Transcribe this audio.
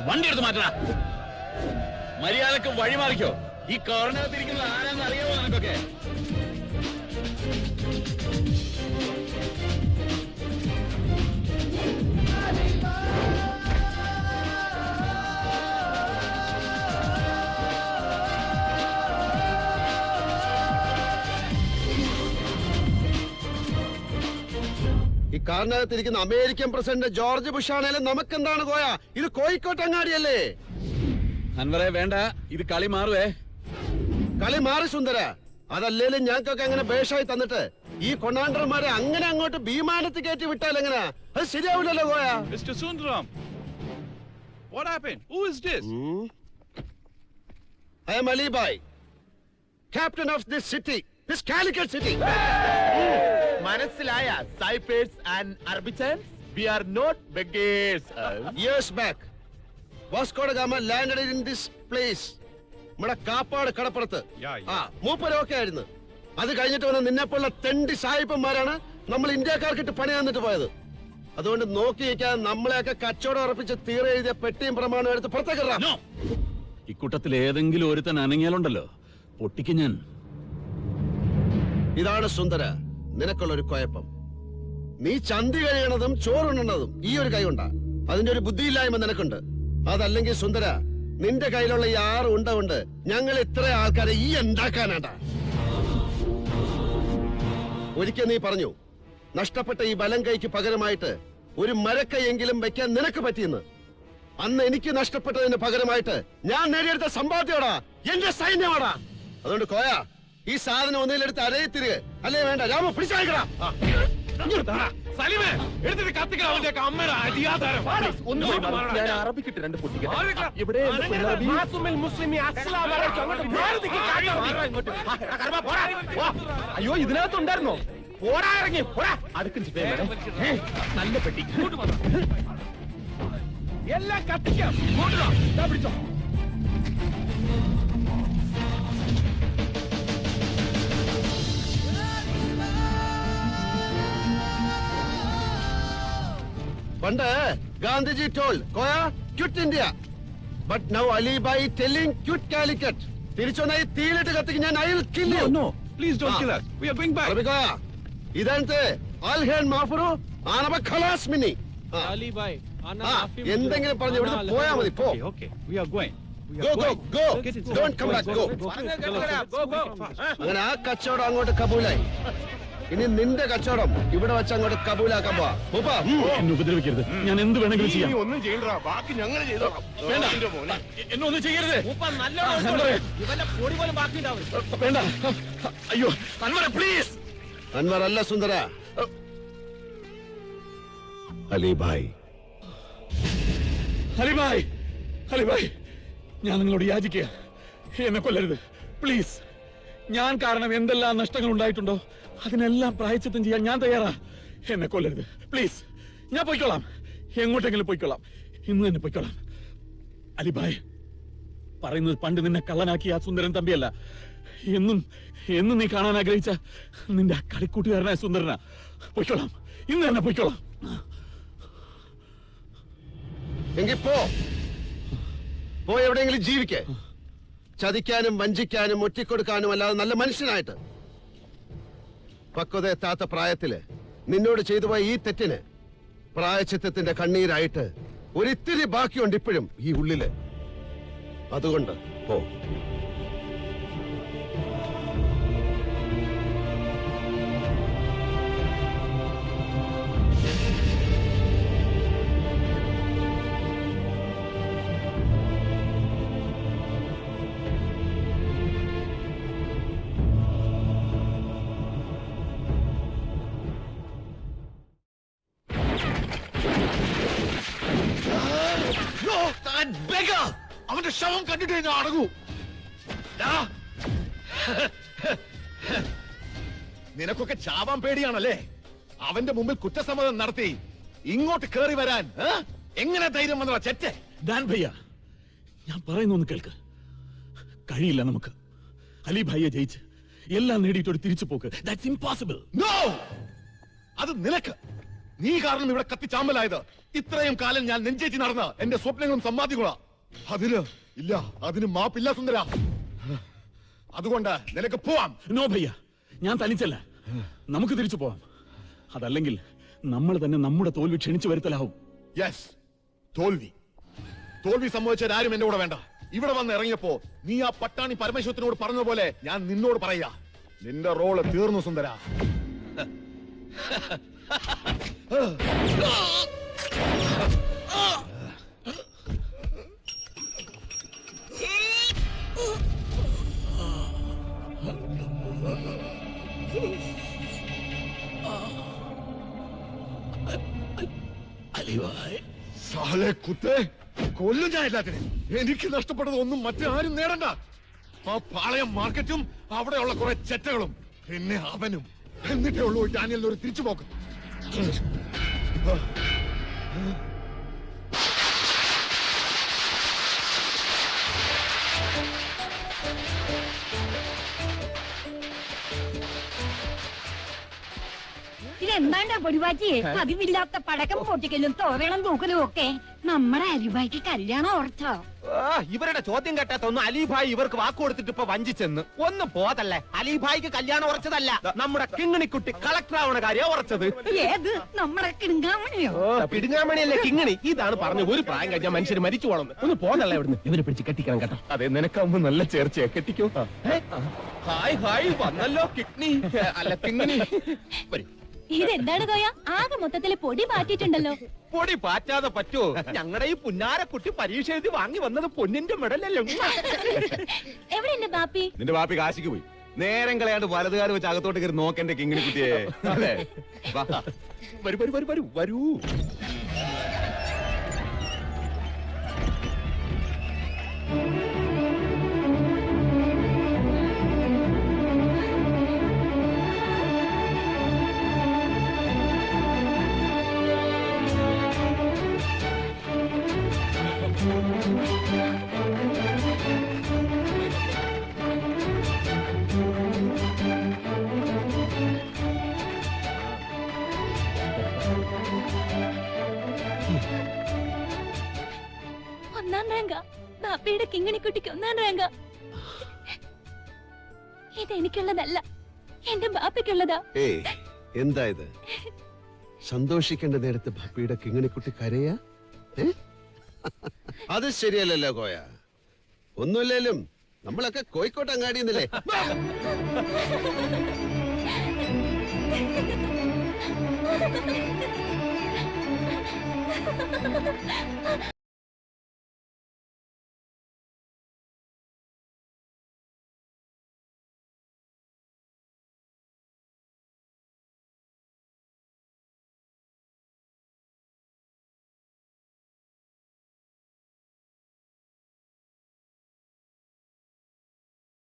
വണ്ടി എടുത്ത് മാറ്റണ മര്യാദക്ക് വഴിമാറിക്കോ. ഈ കോർണകത്തിരിക്കുന്ന ആരാന്ന് അറിയാമോ നിനക്കൊക്കെ? ഈ കാറിനകത്തിരിക്കുന്ന അമേരിക്കൻ പ്രസിഡന്റ് ജോർജ് ബുഷ് ആണേലും നമുക്കെന്താണ് കോയ? ഇത് കോഴിക്കോട്ട് അങ്ങാടിയല്ലേ? അൻവറെ വേണ്ട, ഇത് കളി മാറുവേ. കളി മാറി സുന്ദര. അതല്ലേലും ഞങ്ങൾക്കൊക്കെ അങ്ങനെ ബേഷായി തന്നിട്ട് ഈ കൊണ്ടാണ്ടർമാരെ അങ്ങനെ അങ്ങോട്ട് വിമാനത്തിൽ കയറ്റി വിട്ടാൽ എങ്ങനെ? അത് ശരിയാവില്ലല്ലോ Koya. Mr. Sundaram, what happened? Who is this? I am Ali Bhai, captain of this city, this Calicut city. മനസ്സിലായ സൈപ്പേഴ്സ് and അർബിറ്റൻസ്? We are not beggars. Years back, Vasco da Gama landed in this place. നമ്മുടെ കാപ്പാട് കടപ്പുറത്ത്. മൂപ്പരൊക്കെ ആയിരുന്നു. അത് കഴിഞ്ഞിട്ട് വന്ന നിന്നെപ്പോലുള്ള തെണ്ടി സായിപ്പന്മാരാണ് നമ്മൾ ഇന്ത്യക്കാർക്കിട്ട് പണി തന്നിട്ട് പോയത്. അതുകൊണ്ട് നോക്കിയിരിക്കാൻ നമ്മളെയൊക്കെ കച്ചവടം ഉറപ്പിച്ച് തീരെ എഴുതിയ പെട്ടിയും പ്രമാണം എടുത്ത് പുറത്തേക്ക്. ഇക്കൂട്ടത്തിൽ ഏതെങ്കിലും ഒരുത്തൻ അനങ്ങിയാലുണ്ടല്ലോ പൊട്ടിക്ക് ഞാൻ. ഇതാണ് സുന്ദര നിനക്കുള്ളൊരു കുഴപ്പം. നീ ചന്തി കഴിയണതും ചോറുണ്ണതും ഈ ഒരു കൈ കൊണ്ടാ. അതിന്റെ ഒരു ബുദ്ധിയില്ലായ്മ നിനക്കുണ്ട്. അതല്ലെങ്കിൽ സുന്ദര, നിന്റെ കയ്യിലുള്ള ഈ 6 ഉണ്ട കൊണ്ട് ഞങ്ങൾ ഇത്ര ആൾക്കാരെ ഈ ഉണ്ടാക്കാനാട്ടാ. ഒരിക്കൽ നീ പറഞ്ഞു നഷ്ടപ്പെട്ട ഈ വലം കൈക്ക് പകരമായിട്ട് ഒരു മരക്കൈയെങ്കിലും വെക്കാൻ നിനക്ക് പറ്റിയെന്ന്. അന്ന് എനിക്ക് നഷ്ടപ്പെട്ടതിന് പകരമായിട്ട് ഞാൻ നേടിയെടുത്ത സമ്പാദ്യോടാ, എന്റെ സൈന്യമാടാ. അതുകൊണ്ട് കോയ, ഈ സാധനം ഒന്നിലെടുത്ത് അരയത്തിരികെ. അല്ലേ വേണ്ട, രാമ പിടിച്ചയക്കടാ. ഞാൻ അറബിക്കിട്ട് 2 പൊട്ടിക്കട്ടെ. ഇവിടെ അയ്യോ, ഇതിനകത്തുണ്ടായിരുന്നോ? പോടാ, ഇറങ്ങി പോടാ. അടുക്കും നല്ല പെട്ടി. എല്ലാം കത്തിക്കാം. പിടിച്ചോ. പണ്ട് Gandhiji told Koya quit India, but now Ali Bhai telling quit Calicut. തിരിച്ചൊന്നായി തീയിലിട്ട് കത്തിക്ക് ഞാൻ. I will kill you. No, please don't kill us. We are going back. Koya, ഇതാനത്തെ ആൽഹേൻ മാഫുറു ആനബ ഖലാസ് മിനി. അലി ഭായ് എന്തെങ്കിലും പറഞ്ഞു ഇവിടുന്ന് പോയാ മതി. പോ. Okay, we are going. Go, go, go. Don't come back. Go. അങ്ങനെ ആ കച്ചവടം അങ്ങോട്ട് കബൂലായി. ഇനി നിന്റെ കച്ചവടം ഇവിടെ വെച്ച് അങ്ങോട്ട് കബൂലാക്കാൻ പോവാ. എന്നെ ഉപദ്രവിക്കരുത്, ഞാൻ എന്ത് വേണമെങ്കിലും ചെയ്യാം. ഒന്നും ചെയ്യണ്ട, ബാക്കി ഞങ്ങൾ ചെയ്തോളാം. എന്നെ ഒന്നും ചെയ്യരുത്. വേണ്ട. അയ്യോ അൻവറെ, പ്ലീസ്. അൻവർ അല്ല സുന്ദര, അലി ഭായ്. അലിഭായ്, അലിഭായ്, ഞാൻ നിങ്ങളോട് യാചിക്കുക, എന്നെ കൊല്ലരുത് പ്ലീസ്. ഞാൻ കാരണം എന്തെല്ലാം നഷ്ടങ്ങൾ ഉണ്ടായിട്ടുണ്ടോ അതിനെല്ലാം പ്രായശ്ചിത്തം ചെയ്യാൻ ഞാൻ തയ്യാറാ. എന്നെ കൊല്ലരുത് പ്ലീസ്. ഞാൻ പോയിക്കോളാം, എങ്ങോട്ടെങ്കിലും പോയിക്കോളാം, ഇന്ന് തന്നെ പോയിക്കോളാം. അലിഭായ് പറയുന്നത് പണ്ട് നിന്നെ കള്ളനാക്കിയ ആ സുന്ദരൻ തമ്പിയല്ല, എന്നും എന്നും നീ കാണാൻ ആഗ്രഹിച്ച നിന്റെ ആ കളിക്കൂട്ടുകാരനായ സുന്ദരനാ. പോയിക്കോളാം, ഇന്ന് തന്നെ പോയിക്കോളാം. എങ്കിൽ പോ എവിടെയെങ്കിലും ജീവിക്കേ. ചതിക്കാനും വഞ്ചിക്കാനും ഒറ്റിക്കൊടുക്കാനും അല്ലാതെ നല്ല മനുഷ്യനായിട്ട്. പക്വതയെത്താത്ത പ്രായത്തില് നിന്നോട് ചെയ്തു പോയ ഈ തെറ്റിന് പ്രായശ്ചിത്തത്തിന്റെ കണ്ണീരായിട്ട് ഒരിത്തിരി ബാക്കിയുണ്ട് ഇപ്പോഴും ഈ ഉള്ളില്. അതുകൊണ്ട് പോ. അവന്റെ ശവം കണ്ടിട്ട് ഞാൻ അടങ്ങൂ. നിനക്കൊക്കെ ചാവാൻ പേടിയാണല്ലേ? അവന്റെ മുമ്പിൽ കുറ്റസമ്മതം നടത്തി ഇങ്ങോട്ട് കേറി വരാൻ എങ്ങനെ ധൈര്യം വന്നതാ ചെറ്റേ? ഡാൻ ഭയ്യ, ഞാൻ പറയുന്നൊന്ന് കേൾക്ക്. കഴിയില്ല നമുക്ക്. അലി ഭായിയെ ജയിച്ച് എല്ലാം നേടിയിട്ടൊരു തിരിച്ചു പോക്ക്. That's impossible. നോ, അത് നിനക്ക്. നീ കാരണം ഇവിടെ കത്തിച്ചാമ്പലായത് ഇത്രയും കാലം ഞാൻ നെഞ്ചേറ്റി നടന്ന എന്റെ സ്വപ്നങ്ങളും സമ്പാദ്യങ്ങളാ. അതിന് മാപ്പില്ല സുന്ദര. അതുകൊണ്ട് നിനക്ക് പോവാം. നോ ഭയ്യ, ഞാൻ തനിച്ചല്ല. നമുക്ക് തിരിച്ചു പോവാം. അതല്ലെങ്കിൽ നമ്മൾ തന്നെ നമ്മുടെ തോൽവി ക്ഷണിച്ചു വരുത്തലാവും. യെസ്, തോൽവി സംഭവിച്ചവരാരും എന്റെ കൂടെ വേണ്ട. ഇവിടെ വന്ന് ഇറങ്ങിയപ്പോ നീ ആ പട്ടാണി പരമേശ്വരത്തിനോട് പറഞ്ഞ പോലെ ഞാൻ നിന്നോട് പറയാ, നിന്റെ റോള് തീർന്നു സുന്ദര. സാലേ കുത്തേ, കൊല്ലും ഞാൻ എല്ലാത്തിനും. എനിക്ക് നഷ്ടപ്പെട്ടത് ഒന്നും മറ്റാരും നേടണ്ട. ആ പാളയം മാർക്കറ്റും അവിടെയുള്ള കുറെ ചെറ്റകളും പിന്നെ അവനും. എന്നിട്ടേ ഉള്ളൂ ഡാനിയലിന് ഒരു തിരിച്ചുപോക്ക്. ഇതെന്താണ്ടാ പൊടിവാച്ചി? പതിവില്ലാത്ത പടക്കം പൊട്ടിക്കലും തോരണം തൂക്കലും ഒക്കെ. നമ്മുടെ അരിവായിക്ക് കല്യാണം ഉറച്ചോ? ഇവരുടെ ചോദ്യം കേട്ടാത്തൊന്നും അലിഭായ് ഇവർക്ക് വാക്ക് കൊടുത്തിട്ട് ഇപ്പൊ വഞ്ചിച്ചെന്ന്. ഒന്ന് പോതല്ലേ, അലിഭായിക്ക് കല്യാണം ഉറച്ചതല്ല, നമ്മുടെ കിങ്ങിണിക്കുട്ടി കളക്ടർ ആവണ കാര്യം ഉറച്ചത്. ഏത് നമ്മുടെ കിടുങ്ങാമണിയോ? പിടുങ്ങാമണിയല്ലേ കിങ്ങിണി. ഇതാണ് പറഞ്ഞു ഒരു പ്രായം കഴിഞ്ഞാൽ മനുഷ്യര് മരിച്ചു പോകണം. ഒന്ന് പോതല്ലേ ഇവിടുന്ന്. ഇവരെ പിടിച്ച് കെട്ടിക്കണം കേട്ടോ. അതെ, നിനക്കാവുമ്പോ നല്ല ചേർച്ചയാ. കെട്ടിക്കോ. ഹായ് വന്നല്ലോ കിഡ്നി അല്ല കിങ്ങിണി. വരൂ. ഇതെന്താണ് കോയ? ആകെ മൊത്തത്തില് പൊടി മാറ്റിയിട്ടുണ്ടല്ലോ. പൊടി പാറ്റാതെ പറ്റുമോ? ഞങ്ങളുടെ ഈ പുന്നാരക്കുട്ടി പരീക്ഷ എഴുതി വാങ്ങി വന്നത് പൊന്നിന്റെ മെഡലല്ലേ. എവിടെ എന്റെ ബാപ്പി? നിന്റെ ബാപ്പി കാശിക്ക് പോയി. നേരം കളയാണ്ട് വലതുകാർ വെച്ച് അകത്തോട്ട് കയറി നോക്കെന്റെ കിങ്ങിണി കുട്ടിയെ. അല്ലേ? വാ. വരൂ. ഒന്നാം റാങ്ക ബാപ്പയുടെ കിങ്ങിണിക്കുട്ടിക്ക് ഒന്നാം റാങ്ക. ഇതെനിക്കുള്ളതല്ല, എന്റെ ബാപ്പയ്ക്കുള്ളതാ. ഏയ്, എന്താ ഇത്? സന്തോഷിക്കേണ്ട നേരത്ത് ഭപ്പിയുടെ കിങ്ങിണിക്കുട്ടി കരയാ? അത് ശരിയല്ലല്ലോ കോയ. ഒന്നുമില്ലേലും നമ്മളൊക്കെ കോഴിക്കോട്ട് അങ്ങാടിയെന്നില്ലേ? Ha ha ha ha!